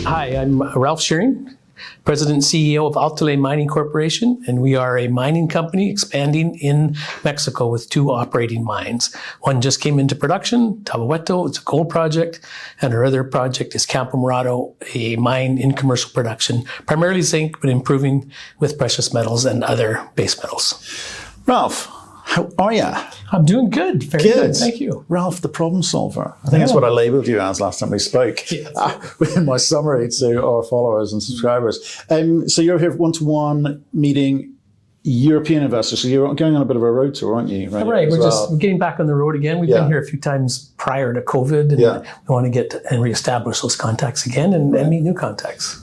Hi, I'm Ralph Shearing, President and CEO of Altaley Mining Corporation, and we are a mining company expanding in Mexico with 2 operating mines. One just came into production, Tahuehueto, it's a gold project, and our other project is Campo Morado, a mine in commercial production, primarily zinc, but improving with precious metals and other base metals. Ralph, how are you? I'm doing good, very good, thank you. Ralph, the problem solver. I think that's what I labelled you as last time we spoke. In my summary to our followers and subscribers. So you're here for one-to-one meeting European investors. So you're going on a bit of a road tour, aren't you? Right, we're getting back on the road again. We've been here a few times prior to COVID, and we want to get and reestablish those contacts again and meet new contacts.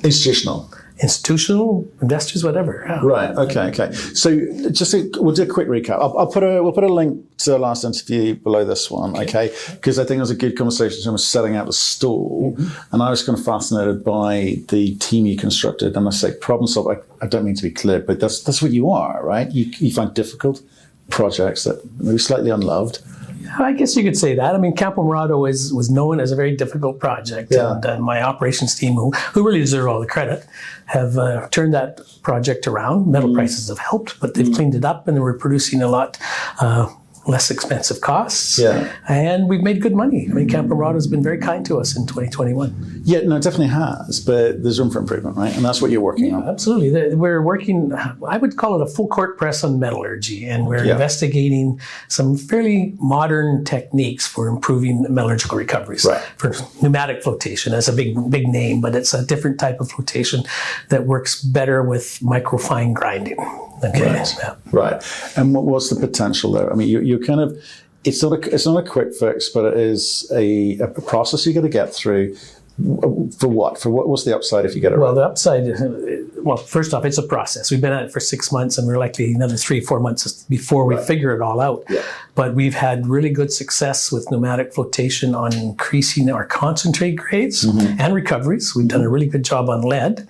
Institutional investors, whatever. Yeah. Right. Okay. So we'll do a quick recap. We'll put a link to the last interview below this one. Okay. Because I think it was a good conversation in terms of setting out the stall, and I was kind of fascinated by the team you constructed. And I say problem solver. I don't mean to be clear, but that's what you are, right? You find difficult projects that maybe slightly unloved. I guess you could say that. I mean, Campo Morado was known as a very difficult project, and my operations team, who really deserve all the credit, have turned that project around. Metal prices have helped, but they've cleaned it up, and we're producing a lot less expensive costs. And we've made good money. I mean, Campo Morado has been very kind to us in 2021. Yeah, no, it definitely has, but there's room for improvement, right? And that's what you're working on. Absolutely. We're working, I would call it a full court press on metallurgy, and we're investigating some fairly modern techniques for improving metallurgical recoveries. For pneumatic flotation, that's a big name, but it's a different type of flotation that works better with microfine grinding. Right. And what's the potential there? I mean, you're kind of, it's not a quick fix, but it is a process you got to get through. For what? What's the upside if you get it right? Well, the upside, first off, it's a process. We've been at it for 6 months, and we're likely another 3 or 4 months before we figure it all out. But we've had really good success with pneumatic flotation on increasing our concentrate grades and recoveries. We've done a really good job on lead.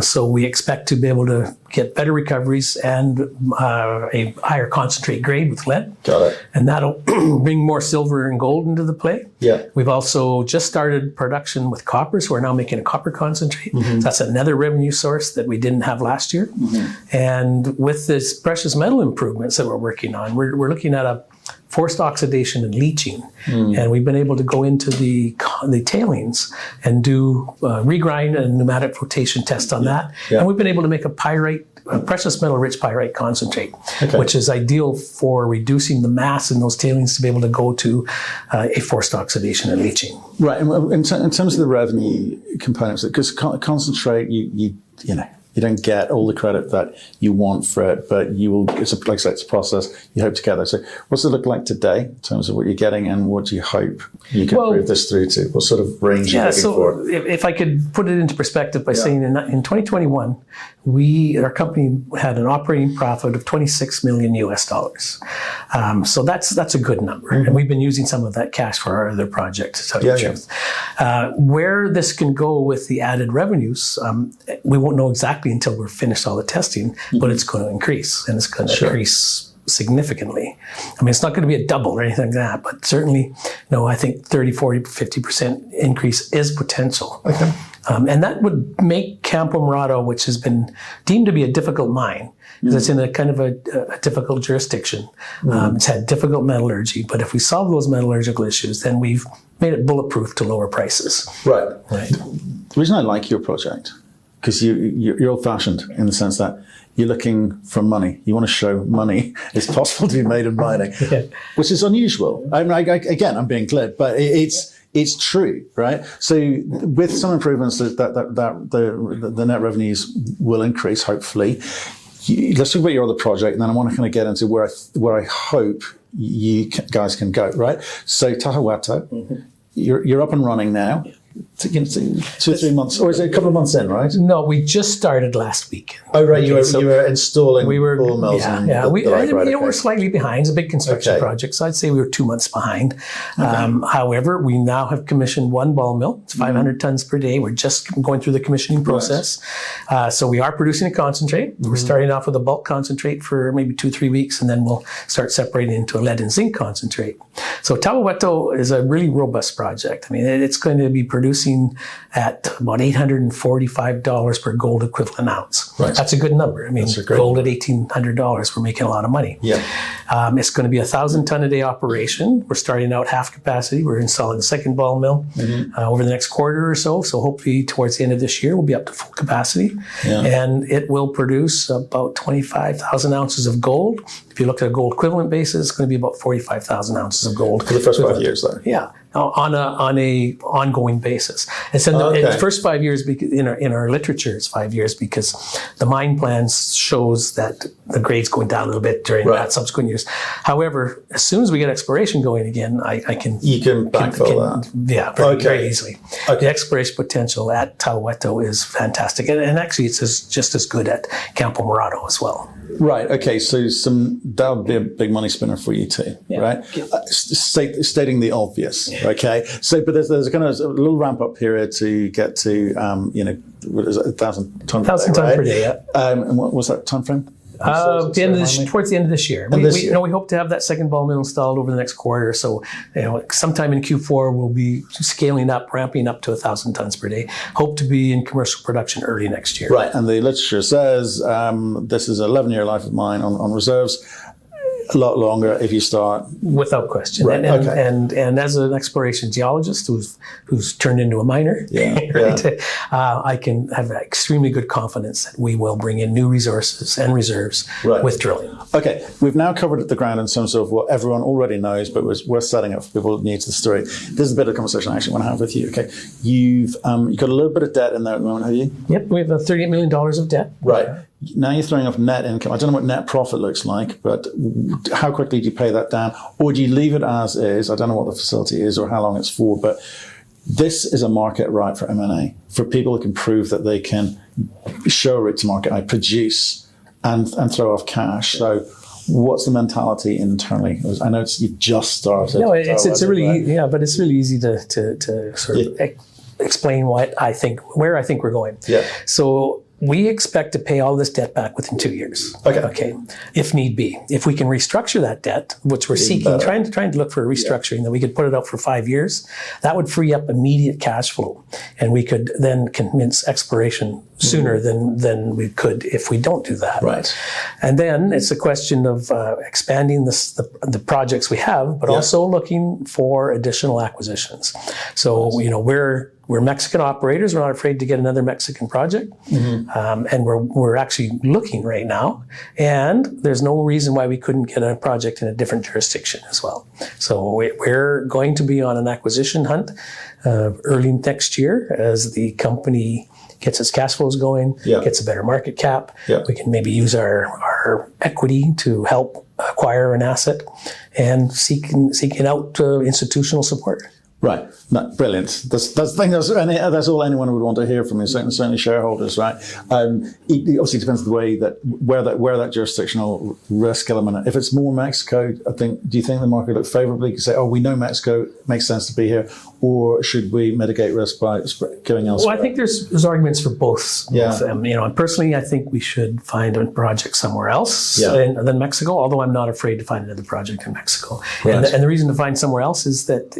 So we expect to be able to get better recoveries and a higher concentrate grade with lead. Got it. And that'll bring more silver and gold into the play. We've also just started production with copper, so we're now making a copper concentrate. That's another revenue source that we didn't have last year. And with this precious metal improvements that we're working on, we're looking at a forced oxidation and leaching. And we've been able to go into the tailings and do regrind and pneumatic flotation test on that. And we've been able to make a precious metal rich pyrite concentrate, which is ideal for reducing the mass in those tailings to be able to go to a forced oxidation and leaching. Right. And in terms of the revenue components, because concentrate, you don't get all the credit that you want for it, but you will. It's a process you hope to get there. So, what's it look like today in terms of what you're getting, and what do you hope you can prove this through to? What sort of range are you looking for? If I could put it into perspective by saying in 2021, our company had an operating profit of $26 million US. So that's a good number, and we've been using some of that cash for our other projects. To tell you the truth, where this can go with the added revenues, we won't know exactly until we're finished all the testing, but it's going to increase, and it's going to increase significantly. I mean, it's not going to be a double or anything like that, but certainly, I think 30, 40, 50% increase is potential. And that would make Campo Morado, which has been deemed to be a difficult mine, because it's in a kind of a difficult jurisdiction. It's had difficult metallurgy, but if we solve those metallurgical issues, then we've made it bulletproof to lower prices. Right. The reason I like your project, because you're old-fashioned in the sense that you're looking for money. You want to show money is possible to be made in mining, which is unusual. Again, I'm being glib, but it's true, right? So with some improvements, that the net revenues will increase, hopefully. Let's talk about your other project, and then I want to kind of get into where I hope you guys can go, right? So Tahuehueto, you're up and running now. 2 or 3 months, or is it a couple of months in, right? No, we just started last week. Oh, right, you were installing ball mills. We're slightly behind. It's a big construction project, so I'd say we were 2 months behind. However, we now have commissioned 1 ball mill. It's 500 tons per day. We're just going through the commissioning process. So we are producing a concentrate. We're starting off with a bulk concentrate for maybe 2-3 weeks, and then we'll start separating into a lead and zinc concentrate. So Tahuehueto is a really robust project. I mean, it's going to be producing producing at about $845 per gold equivalent ounce. Right. That's a good number. I mean, gold at $1,800, we're making a lot of money. Yeah. It's going to be a 1,000-ton-a-day operation. We're starting out half capacity. We're installing the second ball mill over the next quarter or so. So hopefully towards the end of this year, we'll be up to full capacity. Yeah. And it will produce about 25,000 ounces of gold. If you look at a gold equivalent basis, it's going to be about 45,000 ounces of gold. For the first 5 years, though. Yeah, on a ongoing basis. And so in the first 5 years, in our literature, it's 5 years because the mine plan shows that the grade's going down a little bit during that subsequent years. However, as soon as we get exploration going again, I can... You can backfill that. Yeah, very easily. Okay. The exploration potential at Tahuehueto is fantastic. And actually, it's just as good at Campo Morado as well. Right. Okay. So that would be a big money spinner for you too, right? Stating the obvious. Yeah. Okay. So, but there's kind of a little ramp up period to get to, what is it, 1,000 tons per day. Yeah. And what was that time frame? Towards the end of this year. We hope to have that second ball mill installed over the next quarter. So, sometime in Q4, we'll be scaling up, ramping up to 1,000 tons per day. Hope to be in commercial production early next year. Right. And the literature says this is an 11-year life of mine on reserves. A lot longer if you start. Without question. Right. And as an exploration geologist who's turned into a miner, I can have extremely good confidence that we will bring in new resources and reserves with drilling. Okay, we've now covered the ground in terms of what everyone already knows, but we're setting up for people new to the story. This is a bit of a conversation I actually want to have with you. Okay, you've got a little bit of debt in there at the moment, have you? Yep, we have $38 million of debt. Right. Now you're throwing off net income. I don't know what net profit looks like, but how quickly do you pay that down? Or do you leave it as is? I don't know what the facility is or how long it's for, but this is a market right for M&A, for people who can prove that they can show a route to market, produce and throw off cash. So what's the mentality internally? I know you just started. No, it's really, but it's really easy to sort of explain where I think we're going. Yeah. So we expect to pay all this debt back within 2 years. Okay. If need be. If we can restructure that debt, which we're seeking, trying to look for a restructuring that we could put it out for 5 years, that would free up immediate cash flow. And we could then commence exploration sooner than we could if we don't do that. Right. And then it's a question of expanding the projects we have, but also looking for additional acquisitions. So, we're Mexican operators. We're not afraid to get another Mexican project. And we're actually looking right now. And there's no reason why we couldn't get a project in a different jurisdiction as well. So we're going to be on an acquisition hunt early next year as the company gets its cash flows going, gets a better market cap. We can maybe use our equity to help acquire an asset and seeking out institutional support. Right. No, brilliant. That's all anyone would want to hear from you. Certainly shareholders, right? It obviously depends on the way where that jurisdictional risk element. If it's more Mexico, do you think the market look favorably? You say, we know Mexico makes sense to be here, or should we mitigate risk by going elsewhere? Well, I think there's arguments for both. And personally, I think we should find a project somewhere else than Mexico. Although I'm not afraid to find another project in Mexico. Right. And the reason to find somewhere else is that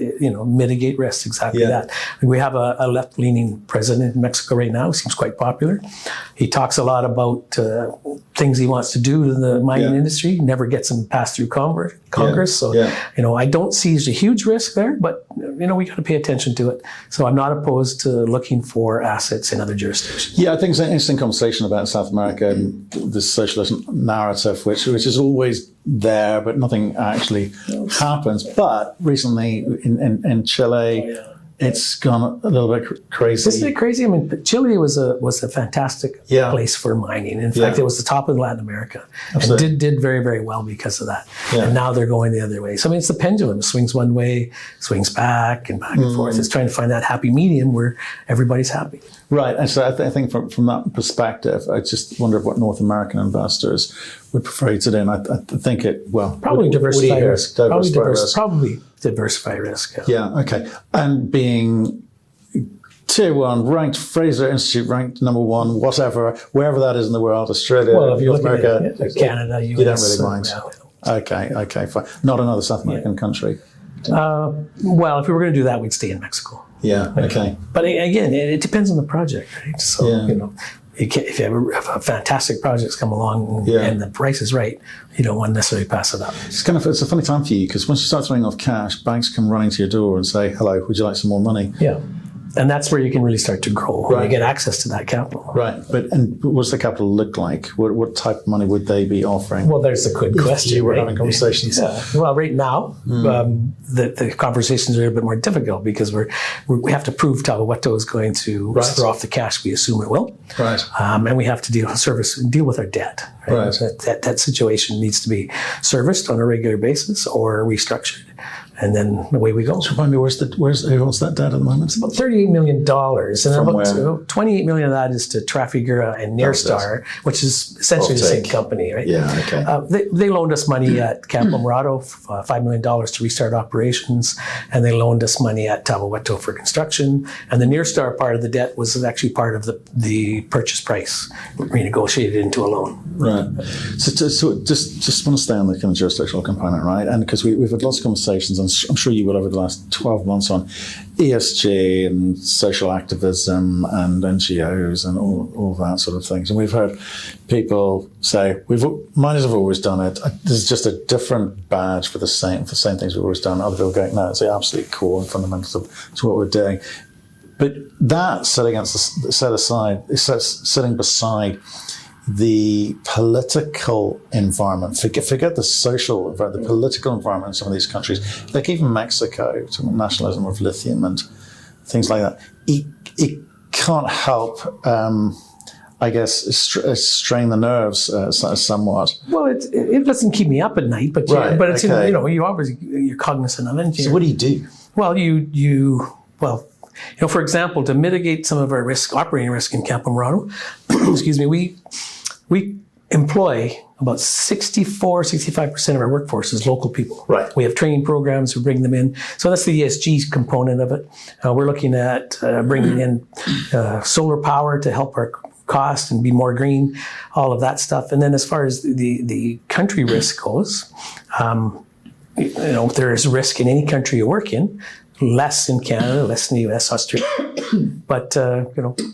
mitigate risk. Exactly that. We have a left-leaning president in Mexico right now who seems quite popular. He talks a lot about things he wants to do to the mining industry, never gets them passed through Congress. So, I don't see a huge risk there, but, we got to pay attention to it. So I'm not opposed to looking for assets in other jurisdictions. Yeah, I think it's an interesting conversation about South America and the socialist narrative, which is always there, but nothing actually happens. But recently in Chile, it's gone a little bit crazy. Isn't it crazy? I mean, Chile was a fantastic place for mining. In fact, it was the top of Latin America. Absolutely. And did very, very well because of that. Yeah. And now they're going the other way. So, I mean, it's the pendulum. It swings one way, swings back and forth. It's trying to find that happy medium where everybody's happy. Right. And so I think from that perspective, I just wonder what North American investors would prefer to do. And I think probably diversify risk. Probably diversify risk. Yeah. Okay. And being tier one, ranked Fraser Institute, ranked number one, whatever, wherever that is in the world, Australia, North America, Canada, US. You don't really mind. Okay, fine. Not another South American country. Well, if we were going to do that, we'd stay in Mexico. Yeah. Okay. But again, it depends on the project, right? So, Yeah. if you ever have a fantastic projects come along and the price is right, you don't want to necessarily pass it up. It's a funny time for you because once you start throwing off cash, banks come running to your door and say, "Hello, would you like some more money?" Yeah. And that's where you can really start to grow when you get access to that capital. Right. And what's the capital look like? What type of money would they be offering? Well, there's a good question. You were having conversations. Well, right now, the conversations are a bit more difficult because we have to prove Tahuehueto is going to throw off the cash we assume it will. Right. And we have to deal with our debt. Right. That situation needs to be serviced on a regular basis or restructured. And then away we go. So remind me, who owns that debt at the moment? It's about $38 million. And From about where? $28 million of that is to Trafigura and Nearstar, which is essentially the same company, right? Yeah, okay. They loaned us money at Campo Morado, $5 million to restart operations, and they loaned us money at Tahuehueto for construction. And the Nearstar part of the debt was actually part of the purchase price renegotiated into a loan. Right. So just want to stay on the kind of jurisdictional component, right? And because we've had lots of conversations, and I'm sure you will over the last 12 months on ESG and social activism and NGOs and all that sort of things. And we've heard people say, miners have always done it. There's just a different badge for the same things we've always done. Other people going, no, it's the absolute core and fundamentals to what we're doing. But that sitting beside the political environment, forget the social environment, the political environment in some of these countries, like even Mexico, some nationalism of lithium and things like that, it can't help, I guess, strain the nerves somewhat. Well, it doesn't keep me up at night, but it's you're cognizant of it. So what do you do? Well, for example, to mitigate some of our operating risk in Campo Morado, excuse me, we employ about 65% of our workforce is local people. Right. We have training programs, we bring them in. So that's the ESG component of it. We're looking at bringing in solar power to help our cost and be more green, all of that stuff. And then as far as the country risk goes, there is risk in any country you work in. Less in Canada, less in the US, Australia. But,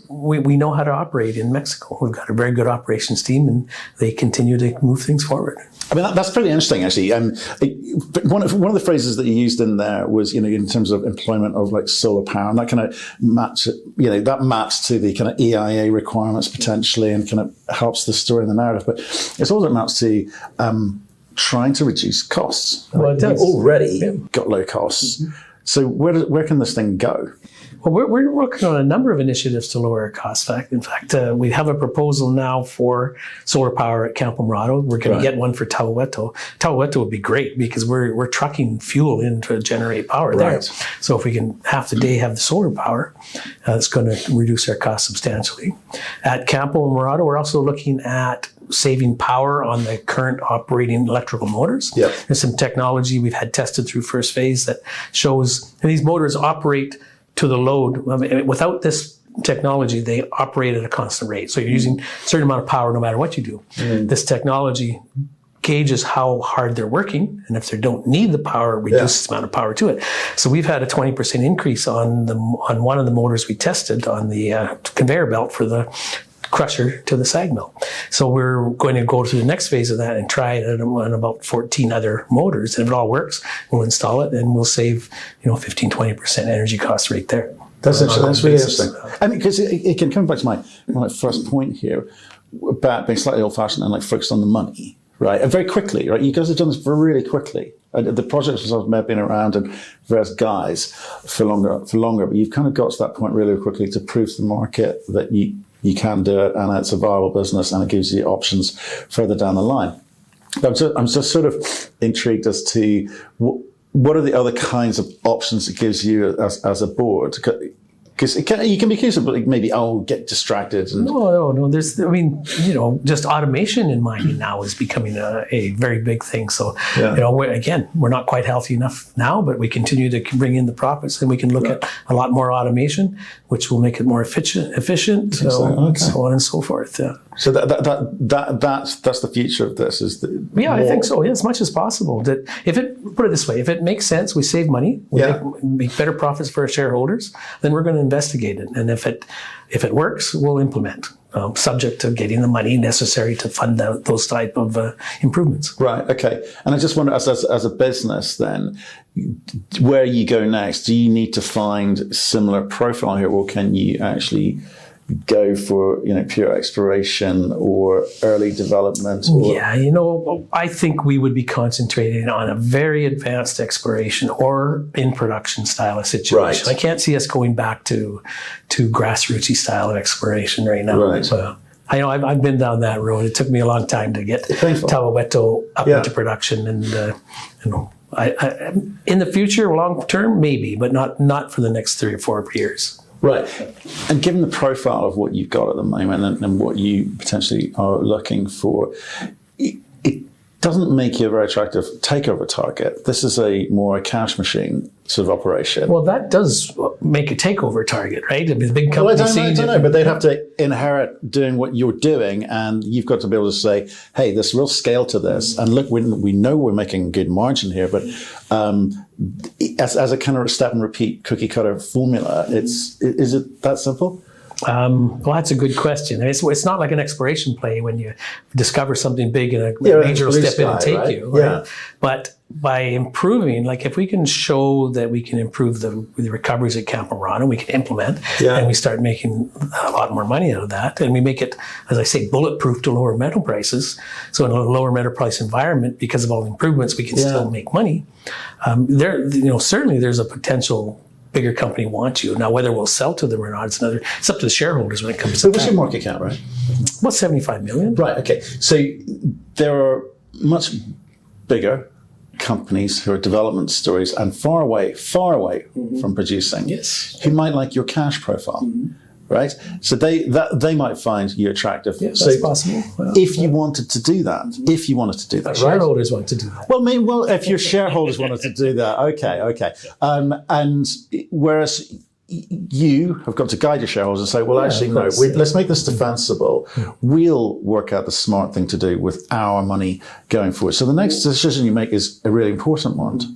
we know how to operate in Mexico. We've got a very good operations team and they continue to move things forward. I mean, that's pretty interesting, actually. One of the phrases that you used in there was, in terms of employment of like solar power, and that kind of that maps to the kind of EIA requirements potentially and kind of helps the story and the narrative. But it's also maps to trying to reduce costs. Well, it does. You've already got low costs. Mm-hmm. So where can this thing go? Well, we're working on a number of initiatives to lower our costs. In fact, we have a proposal now for solar power at Campo Morado. We're going to get one for Tahuehueto. Tahuehueto would be great because we're trucking fuel in to generate power there. So if we can half the day have the solar power, it's going to reduce our costs substantially. At Campo Morado, we're also looking at saving power on the current operating electrical motors. Yep. There's some technology we've had tested through first phase that shows these motors operate to the load. I mean, without this technology, they operate at a constant rate. So you're using a certain amount of power no matter what you do. This technology gauges how hard they're working, and if they don't need the power, reduces the amount of power to it. So we've had a 20% increase on one of the motors we tested on the conveyor belt for the crusher to the SAG mill. So we're going to go to the next phase of that and try it on about 14 other motors. And if it all works, we'll install it and we'll save 15-20% energy cost right there. That's really interesting. I mean, because it can come back to my first point here about being slightly old-fashioned and focused on the money, right? And very quickly, right? You guys have done this really quickly. The projects themselves may have been around and various guys for longer, but you've kind of got to that point really quickly to prove to the market that you can do it and it's a viable business and it gives you options further down the line. But I'm just sort of intrigued as to what are the other kinds of options it gives you as a board? Because you can be accused of maybe, get distracted. No. Just automation in mining now is becoming a very big thing. So, we're not quite healthy enough now, but we continue to bring in the profits and we can look at a lot more automation, which will make it more efficient, so on and so forth. Yeah. So that's the future of this. Is that Yeah, I think so. Yeah, as much as possible. That if it put it this way, if it makes sense, we save money, we make better profits for our shareholders, then we're going to investigate it. And if it works, we'll implement, subject to getting the money necessary to fund those type of improvements. Right. Okay. And I just wonder, as a business, then, where you go next? Do you need to find similar profile here, or can you actually go for pure exploration or early development? Yeah, I think we would be concentrating on a very advanced exploration or in production style of situation. Right. I can't see us going back to grassrootsy style of exploration right now. Right. So, I've been down that road. It took me a long time to get Tahuehueto up into production, and I in the future, long term, maybe, but not for the next 3 or 4 years. Right. And given the profile of what you've got at the moment and what you potentially are looking for, it doesn't make you a very attractive takeover target. This is a cash machine sort of operation. Well, that does make a takeover target, right? I mean, the big company. Well, I don't know, but they'd have to inherit doing what you're doing, and you've got to be able to say, "Hey, there's real scale to this." And look, we know we're making a good margin here, but as a kind of step and repeat cookie cutter formula, is it that simple? Well, that's a good question. It's not like an exploration play when you discover something big and a major will step in and take you. Right? Yeah. But by improving, like if we can show that we can improve the recoveries at Camp Morad, we can implement, and we start making a lot more money out of that, and we make it, as I say, bulletproof to lower metal prices. So in a lower metal price environment, because of all the improvements, we can still make money. Certainly there's a potential bigger company wants you. Now, whether we'll sell to them or not, it's up to the shareholders when it comes to that. What's your market cap, right? About 75 million. Right, okay. So there are much bigger companies who are development stories and far away from producing, who might like your cash profile. Right, so they might find you attractive. Yes, so that's possible. Well, if you wanted to do that, shareholders want to do that. Well, if your shareholders wanted to do that, okay. And whereas you have got to guide your shareholders and say, well, actually, no, let's make this defensible. We'll work out the smart thing to do with our money going forward. So the next decision you make is a really important one.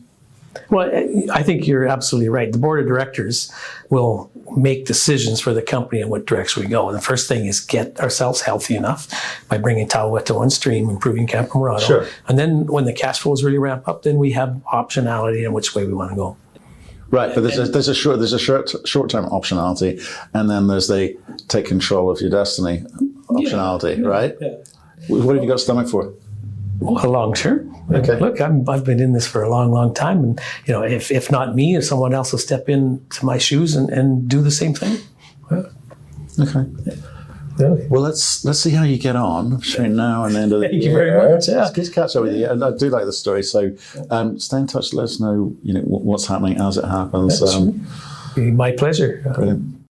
Well, I think you're absolutely right. The board of directors will make decisions for the company in what direction we go. And the first thing is get ourselves healthy enough by bringing Tahuehueto on stream, improving Campo Morado. Sure. And then when the cash flows really ramp up, then we have optionality in which way we want to go. Right, but there's a short-term optionality, and then there's the take control of your destiny optionality, right? Yeah. What have you got stomach for? Well, long term. Okay. Look, I've been in this for a long, long time, and if not me, if someone else will step into my shoes and do the same thing. Well, okay. Yeah. Well, let's see how you get on between now and the end of the year. Thank you very much. Yeah. It's good to catch up with you, and I do like the story. So, stay in touch. Let us know, what's happening as it happens. My pleasure. Brilliant.